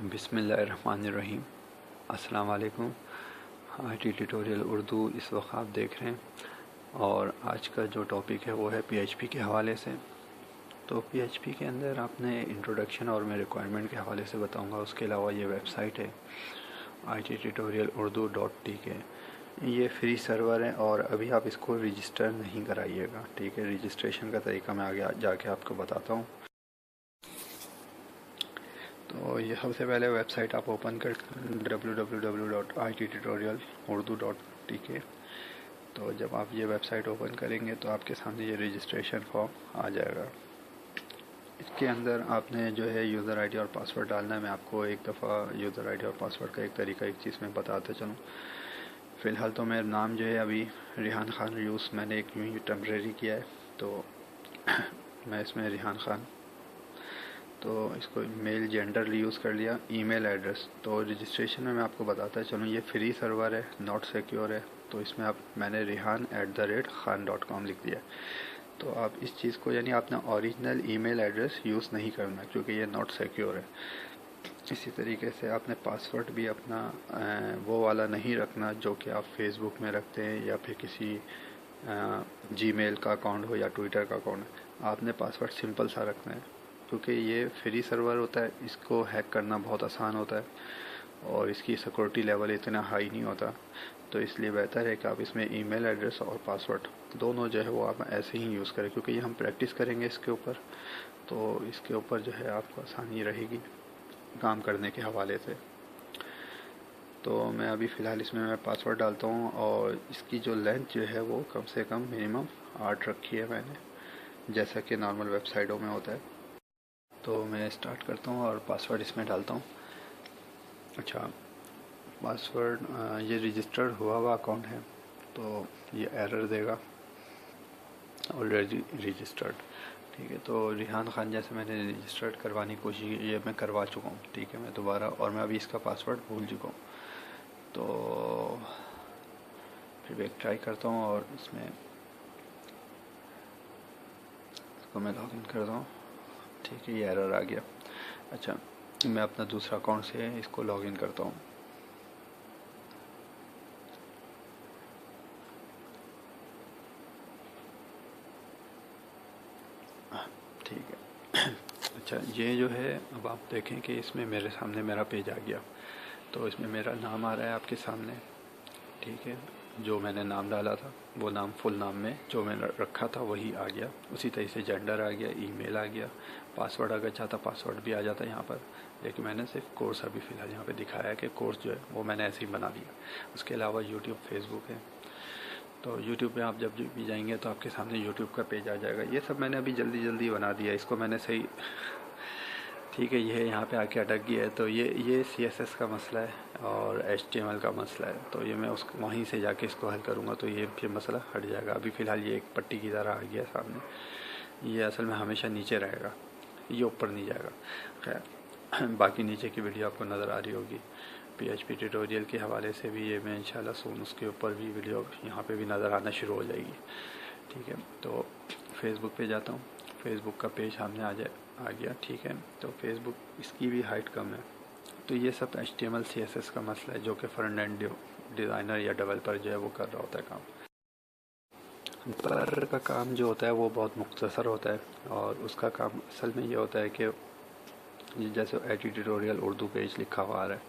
बिस्मिल्लाहिर्रहमानिर्रहीम। अस्सलाम वालेकुम। IT ट्यूटोरियल उर्दू इस वक्त आप देख रहे हैं और आज का जो टॉपिक है वो है PHP के हवाले से। तो PHP के अंदर आपने इंट्रोडक्शन और मैं रिक्वायरमेंट के हवाले से बताऊंगा। उसके अलावा ये वेबसाइट है ITtutorialurdu.tk। ये फ्री सर्वर है और अभी आप इसको रजिस्टर नहीं कराइएगा, ठीक है। रजिस्ट्रेशन का तरीका मैं आगे जाके आपको बताता हूँ। तो ये सबसे पहले वेबसाइट आप ओपन कर www.ittutorialurdu.tk। तो जब आप ये वेबसाइट ओपन करेंगे तो आपके सामने ये रजिस्ट्रेशन फॉर्म आ जाएगा। इसके अंदर आपने जो है यूज़र आईडी और पासवर्ड डालना है। मैं आपको एक दफ़ा यूज़र आईडी और पासवर्ड का एक तरीका एक चीज़ में बताते चलूँ। फ़िलहाल तो मेरा नाम जो है अभी रिहान ख़ान यूज़ मैंने एक यूँ ही टेम्परेरी किया है, तो मैं इसमें रिहान ख़ान, तो इसको मेल जेंडर यूज़ कर लिया। ईमेल एड्रेस तो रजिस्ट्रेशन में मैं आपको बताता चलूँ, ये फ्री सर्वर है, नॉट सिक्योर है। तो इसमें मैंने rihan@khan.com लिख दिया। तो आप इस चीज़ को यानी अपना ओरिजिनल ईमेल एड्रेस यूज़ नहीं करना क्योंकि ये नॉट सिक्योर है। इसी तरीके से आपने पासवर्ड भी अपना वो वाला नहीं रखना जो कि आप फेसबुक में रखते हैं या फिर किसी जीमेल का अकाउंट हो या ट्विटर का अकाउंट। आपने पासवर्ड सिंपल सा रखना है क्योंकि ये फ्री सर्वर होता है, इसको हैक करना बहुत आसान होता है और इसकी सिक्योरिटी लेवल इतना हाई नहीं होता। तो इसलिए बेहतर है कि आप इसमें ईमेल एड्रेस और पासवर्ड दोनों जो है वो आप ऐसे ही यूज़ करें, क्योंकि ये हम प्रैक्टिस करेंगे इसके ऊपर, तो इसके ऊपर जो है आपको आसानी रहेगी काम करने के हवाले से। तो मैं अभी फ़िलहाल इसमें मैं पासवर्ड डालता हूँ और इसकी जो लेंथ जो है वो कम से कम मिनिमम 8 रखी है मैंने, जैसा कि नॉर्मल वेबसाइटों में होता है। तो मैं स्टार्ट करता हूँ और पासवर्ड इसमें डालता हूँ। अच्छा, पासवर्ड ये रजिस्टर्ड हुआ अकाउंट है तो ये एरर देगा ऑलरेडी रजिस्टर्ड, ठीक है। तो रिहान ख़ान जैसे मैंने रजिस्टर्ड करवाने की कोशिश की, ये मैं करवा चुका हूँ, ठीक है। मैं दोबारा और मैं अभी इसका पासवर्ड भूल चुका हूँ, तो फिर एक ट्राई करता हूँ और इसमें इसको मैं लॉगिन करता हूँ, ठीक है। ये एरर आ गया। अच्छा, मैं अपना दूसरा अकाउंट से इसको लॉगिन करता हूँ। ठीक है। अच्छा, ये जो है अब आप देखें कि इसमें मेरे सामने मेरा पेज आ गया। तो इसमें मेरा नाम आ रहा है आपके सामने, ठीक है। जो मैंने नाम डाला था वो नाम फुल नाम में जो मैंने रखा था वही आ गया। उसी तरह से जेंडर आ गया, ईमेल आ गया, पासवर्ड अगर चाहता पासवर्ड भी आ जाता यहाँ पर, लेकिन मैंने सिर्फ कोर्स अभी फ़िलहाल यहाँ पे दिखाया कि कोर्स जो है वो मैंने ऐसे ही बना दिया। उसके अलावा यूट्यूब, फेसबुक है। तो यूट्यूब पे आप जब भी जाएंगे तो आपके सामने यूट्यूब का पेज आ जाएगा। ये सब मैंने अभी जल्दी बना दिया, इसको मैंने सही, ठीक है। ये यहाँ पे आके अटक गया है। तो ये CSS का मसला है और HTML का मसला है, तो ये मैं उसको वहीं से जाके इसको हल करूँगा तो ये फिर मसला हट जाएगा। अभी फ़िलहाल ये एक पट्टी की तरह आ गया सामने। ये असल में हमेशा नीचे रहेगा, ये ऊपर नहीं जाएगा। खैर, बाकी नीचे की वीडियो आपको नज़र आ रही होगी। PHP ट्यूटोरियल के हवाले से भी ये मैं इंशाल्लाह सून उसके ऊपर भी वीडियो यहाँ पे भी नज़र आना शुरू हो जाएगी, ठीक है। तो फेसबुक पे जाता हूँ, फेसबुक का पेज सामने आ गया, ठीक है। तो फेसबुक इसकी भी हाइट कम है। तो ये सब HTML CSS का मसला है जो कि फ्रंट एंड डिज़ाइनर या डेवलपर जो है वो कर रहा होता है काम। डेवलपर का काम जो होता है वो बहुत मुख्तसर होता है और उसका काम असल में ये होता है कि जैसे IT ट्यूटोरियल उर्दू पेज लिखा हुआ आ रहा है,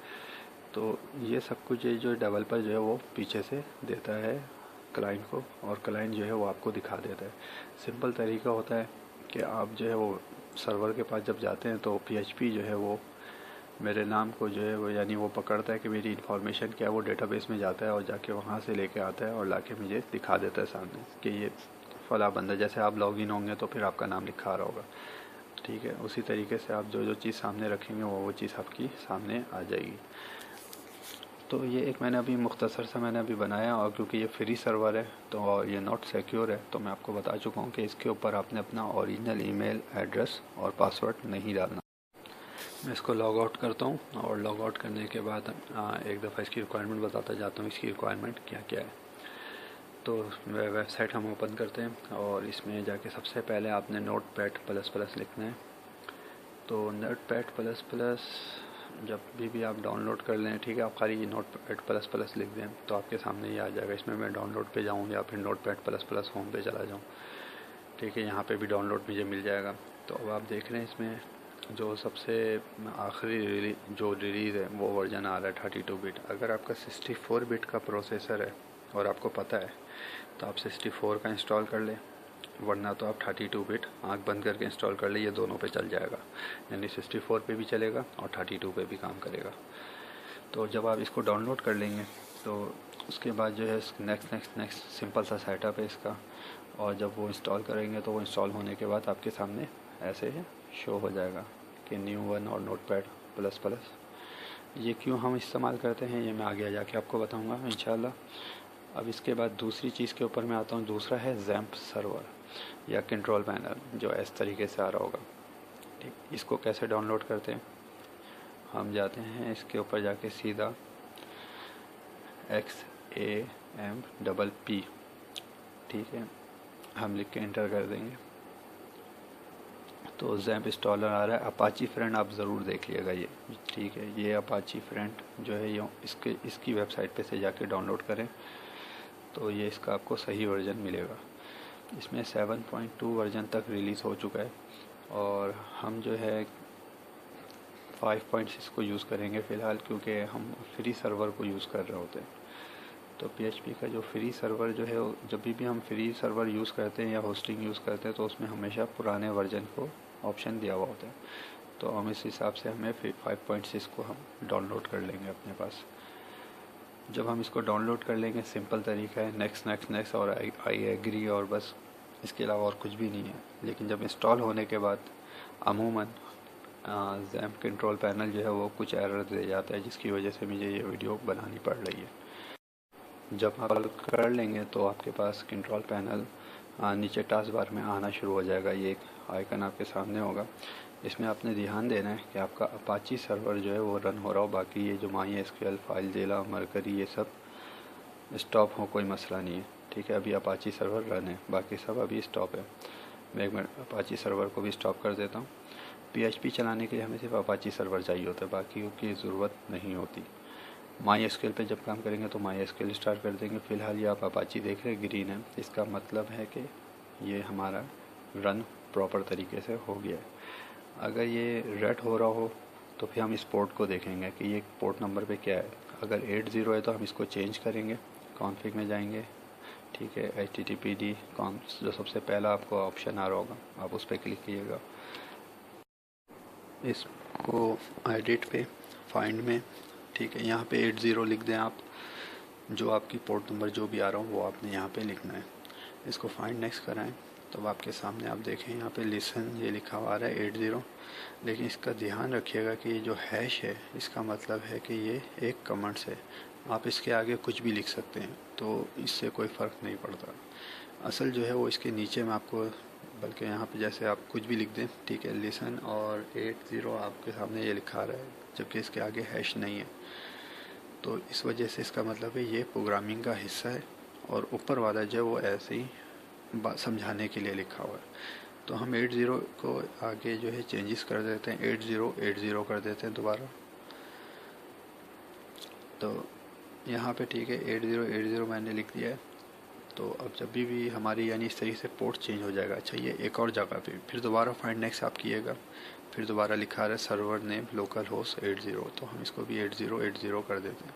तो ये सब कुछ ये जो डेवलपर जो है वो पीछे से देता है क्लाइंट को और क्लाइंट जो है वो आपको दिखा देता है। सिंपल तरीका होता है कि आप जो है वो सर्वर के पास जब जाते हैं तो PHP जो है वो मेरे नाम को जो है वो यानी वो पकड़ता है कि मेरी इन्फॉर्मेशन क्या है, वो डेटाबेस में जाता है और जाके वहाँ से लेके आता है और लाके मुझे दिखा देता है सामने कि ये फला बंदा। जैसे आप लॉगिन होंगे तो फिर आपका नाम लिखा रहा होगा, ठीक है। उसी तरीके से आप जो चीज़ सामने रखेंगे वो चीज़ आपकी सामने आ जाएगी। तो ये एक मैंने अभी मुख्तसर सा मैंने अभी बनाया और क्योंकि ये फ्री सर्वर है तो और ये नॉट सिक्योर है, तो मैं आपको बता चुका हूँ कि इसके ऊपर आपने अपना ओरिजिनल ईमेल एड्रेस और पासवर्ड नहीं डालना। मैं इसको लॉग आउट करता हूँ और लॉग आउट करने के बाद एक दफ़ा इसकी रिक्वायरमेंट बताता जाता हूँ, इसकी रिक्वायरमेंट क्या क्या है। तो वेबसाइट हम ओपन करते हैं और इसमें जाके सबसे पहले आपने नोटपैड प्लस प्लस लिखना है। तो नोटपैड प्लस प्लस जब भी आप डाउनलोड कर लें, ठीक है, आप खाली नोटपैड प्लस प्लस लिख दें तो आपके सामने ये आ जाएगा। इसमें मैं डाउनलोड पे जाऊँ या फिर नोटपैड प्लस प्लस होम पे चला जाऊँ, ठीक है, यहाँ पे भी डाउनलोड मुझे मिल जाएगा। तो अब आप देख रहे हैं इसमें जो सबसे आखिरी जो रिलीज़ है वो वर्जन आ रहा है 32 बिट। अगर आपका 64 बिट का प्रोसेसर है और आपको पता है तो आप 64 का इंस्टॉल कर लें, वरना तो आप 32 बिट आँख बंद करके इंस्टॉल कर ले, ये दोनों पे चल जाएगा, यानी 64 पे भी चलेगा और 32 पे भी काम करेगा। तो जब आप इसको डाउनलोड कर लेंगे तो उसके बाद जो है नेक्स्ट सिंपल सा सेटअप है इसका, और जब वो इंस्टॉल करेंगे तो वो इंस्टॉल होने के बाद आपके सामने ऐसे शो हो जाएगा कि न्यू वन और नोटपैड प्लस प्लस। ये क्यों हम इस्तेमाल करते हैं ये मैं आगे जाके आपको बताऊंगा इंशाल्लाह। अब इसके बाद दूसरी चीज़ के ऊपर मैं आता हूँ, दूसरा है जैम्प सर्वर या कंट्रोल पैनल, जो इस तरीके से आ रहा होगा, ठीक। इसको कैसे डाउनलोड करते हैं, हम जाते हैं इसके ऊपर जाके सीधा XAMPP, ठीक है, हम लिख के इंटर कर देंगे तो जैम्प इंस्टॉलर आ रहा है। अपाची फ्रेंड आप ज़रूर देखिएगा ये, ठीक है, ये अपाची फ्रेंड जो है ये इसकी वेबसाइट पे से जाके डाउनलोड करें तो ये इसका आपको सही वर्जन मिलेगा। इसमें 7.2 वर्जन तक रिलीज़ हो चुका है और हम जो है 5.6 को यूज़ करेंगे फ़िलहाल, क्योंकि हम फ्री सर्वर को यूज़ कर रहे होते हैं। तो PHP का जो फ्री सर्वर जो है, जब भी हम फ्री सर्वर यूज़ करते हैं या होस्टिंग यूज़ करते हैं तो उसमें हमेशा पुराने वर्जन को ऑप्शन दिया हुआ होता है। तो हम इस हिसाब से हमें 5.6 को हम डाउनलोड कर लेंगे अपने पास। जब हम इसको डाउनलोड कर लेंगे, सिंपल तरीका है, नेक्स्ट और आई एग्री, और बस इसके अलावा और कुछ भी नहीं है। लेकिन जब इंस्टॉल होने के बाद अमूमन जैम्प कंट्रोल पैनल जो है वो कुछ एरर दे जाता है, जिसकी वजह से मुझे ये वीडियो बनानी पड़ रही है। जब आप कर लेंगे तो आपके पास कंट्रोल पैनल नीचे टास्क बार में आना शुरू हो जाएगा। ये एक आइकन आपके सामने होगा, इसमें आपने ध्यान देना है कि आपका अपाची सर्वर जो है वो रन हो रहा हो, बाकी ये जो MySQL, फाइलज़ेला, मरकरी ये सब स्टॉप हो, कोई मसला नहीं है, ठीक है। अभी अपाची सर्वर रन है, बाकी सब अभी स्टॉप है। मैं एक मिनट अपाची सर्वर को भी स्टॉप कर देता हूँ। PHP चलाने के लिए हमें सिर्फ अपाची सर्वर चाहिए होता है, बाकी की ज़रूरत नहीं होती। MySQL पे जब काम करेंगे तो MySQL स्टार्ट कर देंगे। फ़िलहाल ये आप अपाची देख रहे हैं ग्रीन है, इसका मतलब है कि ये हमारा रन प्रॉपर तरीके से हो गया है। अगर ये रेड हो रहा हो तो फिर हम इस पोर्ट को देखेंगे कि ये पोर्ट नंबर पे क्या है। अगर 80 है तो हम इसको चेंज करेंगे, कॉन्फ़िग में जाएंगे, ठीक है, HTTPD कॉन्फ जो सबसे पहला आपको ऑप्शन आ रहा होगा आप उस पर क्लिक कीजिएगा। इसको एडिट पे फाइंड में, ठीक है, यहाँ पे 80 लिख दें आप, जो आपकी पोर्ट नंबर जो भी आ रहा हो वो आपने यहाँ पे लिखना है। इसको फाइंड नेक्स्ट कराएं तो आपके सामने आप देखें यहाँ पे लिसन ये लिखा हुआ आ रहा है 80, लेकिन इसका ध्यान रखिएगा कि ये जो हैश है इसका मतलब है कि ये एक कमेंट्स है, आप इसके आगे कुछ भी लिख सकते हैं तो इससे कोई फ़र्क नहीं पड़ता। असल जो है वो इसके नीचे में आपको, बल्कि यहाँ पे जैसे आप कुछ भी लिख दें, ठीक है, लिसन और 80 आपके सामने ये लिखा रहा है, जबकि इसके आगे हैश नहीं है। तो इस वजह से इसका मतलब है ये प्रोग्रामिंग का हिस्सा है और ऊपर वाला जो है वो ऐसे ही बात समझाने के लिए लिखा हुआ है। तो हम 80 को आगे जो है चेंजेस कर देते हैं, 80 कर देते हैं दोबारा। तो यहाँ पे ठीक है 80 मैंने लिख दिया है। तो अब जब भी हमारी यानी इस तरीके से पोर्ट चेंज हो जाएगा। अच्छा, ये एक और जगह पे फिर दोबारा फाइंड नेक्स्ट आप किएगा, फिर दोबारा लिखा रहा है सर्वर नेम लोकल होस्ट 80, तो हम इसको भी 80 कर देते हैं,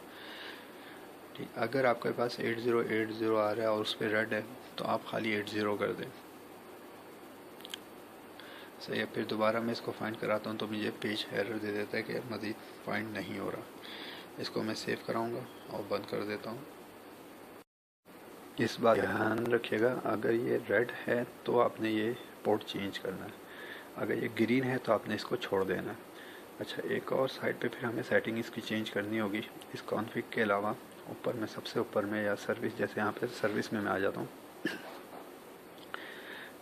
ठीक। अगर आपके पास 80 आ रहा है और उस पर रेड है तो आप खाली 80 कर दें, सही है। फिर दोबारा मैं इसको फाइंड कराता हूँ तो मुझे पेज एरर दे देता है कि मज़ीद फाइंड नहीं हो रहा। इसको मैं सेव कराऊंगा और बंद कर देता हूँ। इस बात ध्यान रखिएगा, अगर ये रेड है तो आपने ये पोर्ट चेंज करना है, अगर ये ग्रीन है तो आपने इसको छोड़ देना है। अच्छा, एक और साइड पे फिर हमें सेटिंग इसकी चेंज करनी होगी। इस कॉन्फ़िग के अलावा ऊपर में, सबसे ऊपर में, या सर्विस, जैसे यहाँ पे सर्विस में मैं आ जाता हूँ,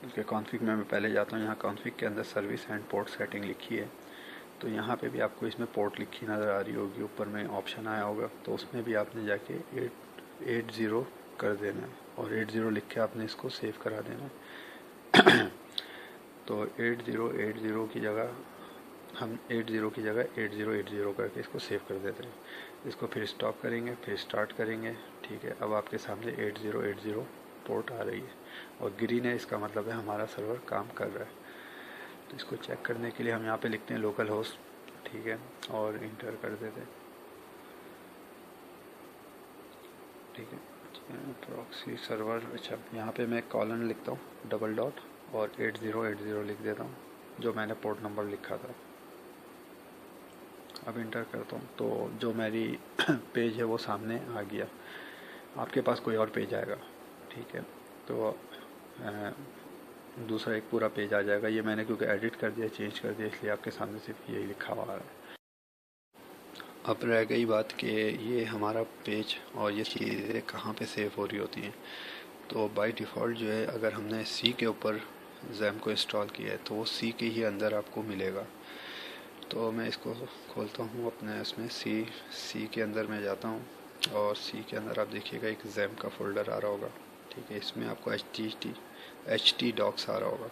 इसके कॉन्फ़िग में मैं पहले जाता हूँ। यहाँ कॉन्फ़िग के अंदर सर्विस एंड पोर्ट सेटिंग लिखी है, तो यहाँ पे भी आपको इसमें पोर्ट लिखी नज़र आ रही होगी, ऊपर में ऑप्शन आया होगा, तो उसमें भी आपने जाके 80 कर देना है और 80 लिख के आपने इसको सेव करा देना है। तो 80 की जगह हम 80 की जगह 8080 करके इसको सेव कर देते हैं। इसको फिर स्टॉप करेंगे, फिर स्टार्ट करेंगे। ठीक है, अब आपके सामने 8080 पोर्ट आ रही है और ग्रीन है, इसका मतलब है हमारा सर्वर काम कर रहा है। तो इसको चेक करने के लिए हम यहाँ पे लिखते हैं लोकल होस्ट, ठीक है, और इंटर कर देते हैं। ठीक है, प्रॉक्सी सर्वर, अच्छा यहाँ पे मैं कॉलन लिखता हूँ डबल डॉट और 8080 लिख देता हूँ जो मैंने पोर्ट नंबर लिखा था। अब इंटर करता हूँ तो जो मेरी पेज है वो सामने आ गया। आपके पास कोई और पेज आएगा, ठीक है, तो दूसरा एक पूरा पेज आ जाएगा। ये मैंने क्योंकि एडिट कर दिया, चेंज कर दिया, इसलिए आपके सामने सिर्फ यही लिखा हुआ है। अब रह गई बात कि ये हमारा पेज और ये चीज़ें कहाँ पे सेव हो रही होती हैं। तो बाय डिफ़ॉल्ट जो है, अगर हमने सी के ऊपर जैम को इंस्टॉल किया है तो वो सी के ही अंदर आपको मिलेगा। तो मैं इसको खोलता हूँ अपने इसमें सी के अंदर मैं जाता हूँ और सी के अंदर आप देखिएगा एक जैम का फोल्डर आ रहा होगा। ठीक है, इसमें आपको एच टी डॉक्स आ रहा होगा।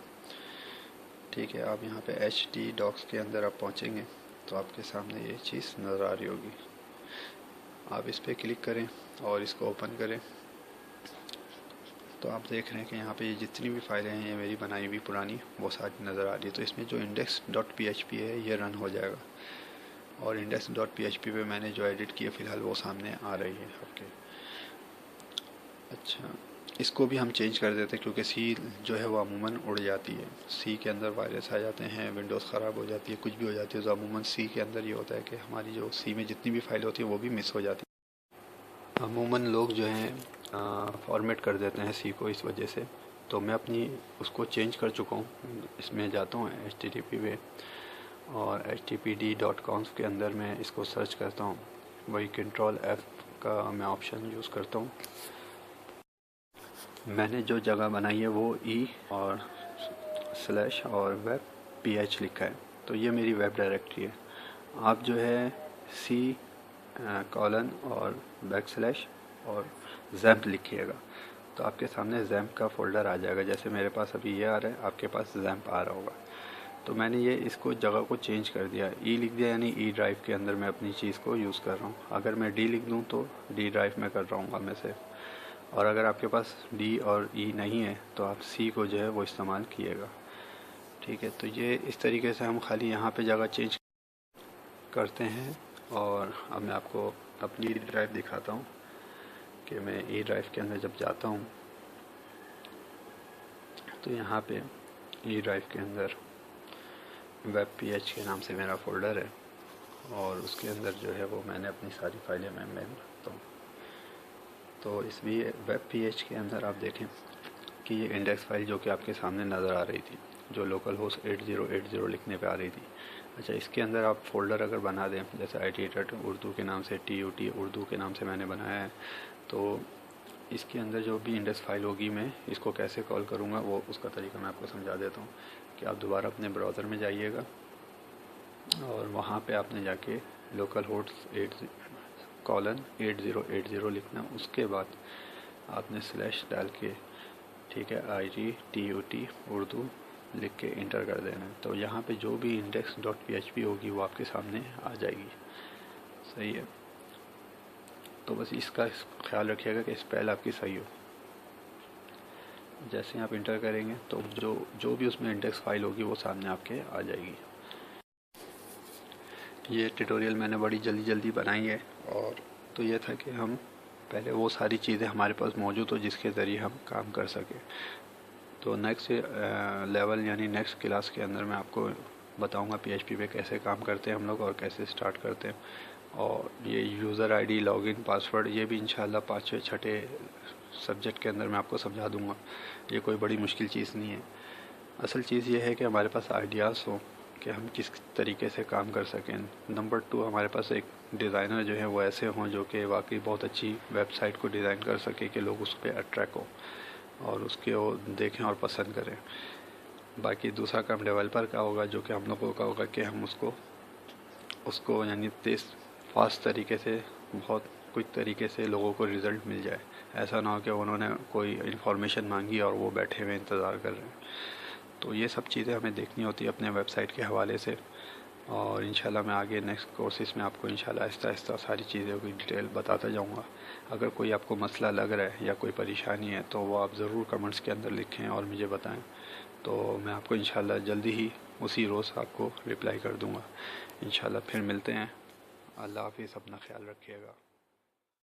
ठीक है, आप यहाँ पे एच टी डॉक्स के अंदर आप पहुँचेंगे तो आपके सामने ये चीज़ नज़र आ रही होगी। आप इस पर क्लिक करें और इसको ओपन करें तो आप देख रहे हैं कि यहाँ पे ये जितनी भी फाइलें हैं ये मेरी बनाई हुई पुरानी वो सारी नज़र आ रही है। तो इसमें जो index.php है ये रन हो जाएगा और index.php पे मैंने जो एडिट किया फ़िलहाल वो सामने आ रही है आपके। अच्छा, इसको भी हम चेंज कर देते हैं क्योंकि सी जो है वो अमूमन उड़ जाती है। सी के अंदर वायरस आ जाते हैं, विंडोज़ ख़राब हो जाती है, कुछ भी हो जाती है, तो अमूमन सी के अंदर ये होता है कि हमारी जो सी में जितनी भी फाइल होती है वो भी मिस हो जाती है। अमूमन लोग जो हैं फॉर्मेट कर देते हैं सी को इस वजह से। तो मैं अपनी उसको चेंज कर चुका हूँ। इसमें जाता हूँ HTTP पे और httpd.conf के अंदर मैं इसको सर्च करता हूँ, वही कंट्रोल F का मैं ऑप्शन यूज़ करता हूँ। मैंने जो जगह बनाई है वो ई और स्लैश और वेब PH लिखा है, तो ये मेरी वेब डायरेक्टरी है। आप जो है सी कॉलन और बैकस्लैश और जैम्प लिखिएगा तो आपके सामने जैम्प का फोल्डर आ जाएगा। जैसे मेरे पास अभी ये आ रहा है, आपके पास जैम्प आ रहा होगा। तो मैंने ये इसको जगह को चेंज कर दिया, ई लिख दिया, यानी ई ड्राइव के अंदर मैं अपनी चीज़ को यूज़ कर रहा हूँ। अगर मैं डी लिख दूँ तो डी ड्राइव में कर रहा हूँ मैं से, और अगर आपके पास डी और ई नहीं है तो आप सी को जो है वो इस्तेमाल कीजिएगा। ठीक है, तो ये इस तरीके से हम खाली यहाँ पे जगह चेंज करते हैं। और अब मैं आपको अपनी ड्राइव दिखाता हूँ कि मैं ई ड्राइव के अंदर जब जाता हूँ तो यहाँ पे ई ड्राइव के अंदर वेब PH के नाम से मेरा फ़ोल्डर है और उसके अंदर जो है वो मैंने अपनी सारी फाइलें मैं रखता हूँ। तो इस भी वेब PH के अंदर आप देखें कि ये इंडेक्स फाइल जो कि आपके सामने नज़र आ रही थी, जो लोकल होस्ट 8080 लिखने पे आ रही थी। अच्छा, इसके अंदर आप फ़ोल्डर अगर बना दें, जैसे IT उर्दू के नाम से, TUT उर्दू के नाम से मैंने बनाया है, तो इसके अंदर जो भी इंडेक्स फाइल होगी मैं इसको कैसे कॉल करूँगा वो उसका तरीका मैं आपको समझा देता हूँ। कि आप दोबारा अपने ब्राउज़र में जाइएगा और वहाँ पे आपने जाके लोकल होस्ट 8080 लिखना। उसके बाद आपने स्लैश डाल के, ठीक है, ITTUT उर्दू लिख के इंटर कर देना है। तो यहाँ पे जो भी index.php होगी वो आपके सामने आ जाएगी। सही है, तो बस इसका ख्याल रखिएगा कि स्पेल आपकी सही हो। जैसे ही आप इंटर करेंगे तो जो भी उसमें इंडेक्स फाइल होगी वो सामने आपके आ जाएगी। ये ट्यूटोरियल मैंने बड़ी जल्दी बनाई है, और तो ये था कि हम पहले वो सारी चीज़ें हमारे पास मौजूद हो जिसके ज़रिए हम काम कर सकें। तो नेक्स्ट लेवल यानी नेक्स्ट क्लास के अंदर मैं आपको बताऊंगा PHP पे कैसे काम करते हैं हम लोग और कैसे स्टार्ट करते हैं। और ये यूज़र ID, लॉगिन, पासवर्ड, ये भी इंशाल्लाह 5वें 6ठे सब्जेक्ट के अंदर मैं आपको समझा दूंगा। ये कोई बड़ी मुश्किल चीज़ नहीं है। असल चीज़ ये है कि हमारे पास आइडियाज़ हो कि हम किस तरीके से काम कर सकें। नंबर 2, हमारे पास एक डिज़ाइनर जो है वो ऐसे हों जो कि वाकई बहुत अच्छी वेबसाइट को डिज़ाइन कर सके कि लोग उस पर अट्रैक्ट हो और उसके वो देखें और पसंद करें। बाकी दूसरा काम डेवलपर का होगा, जो कि हम लोगों का होगा कि हम उसको यानी तेज़ फास्ट तरीके से, बहुत क्विक तरीके से लोगों को रिज़ल्ट मिल जाए। ऐसा ना हो कि उन्होंने कोई इन्फॉर्मेशन मांगी और वो बैठे हुए इंतज़ार कर रहे हैं। तो ये सब चीज़ें हमें देखनी होती है अपने वेबसाइट के हवाले से। और इंशाल्लाह मैं आगे नेक्स्ट कोर्सेज में आपको इंशाल्लाह आहिस्ता आहिस्ता सारी चीज़ों की डिटेल बताता जाऊँगा। अगर कोई आपको मसला लग रहा है या कोई परेशानी है तो वो आप ज़रूर कमेंट्स के अंदर लिखें और मुझे बताएं, तो मैं आपको इंशाल्लाह जल्दी ही उसी रोज़ आपको रिप्लाई कर दूँगा। इंशाल्लाह फिर मिलते हैं। अल्लाह हाफ़िज़, अपना ख्याल रखिएगा।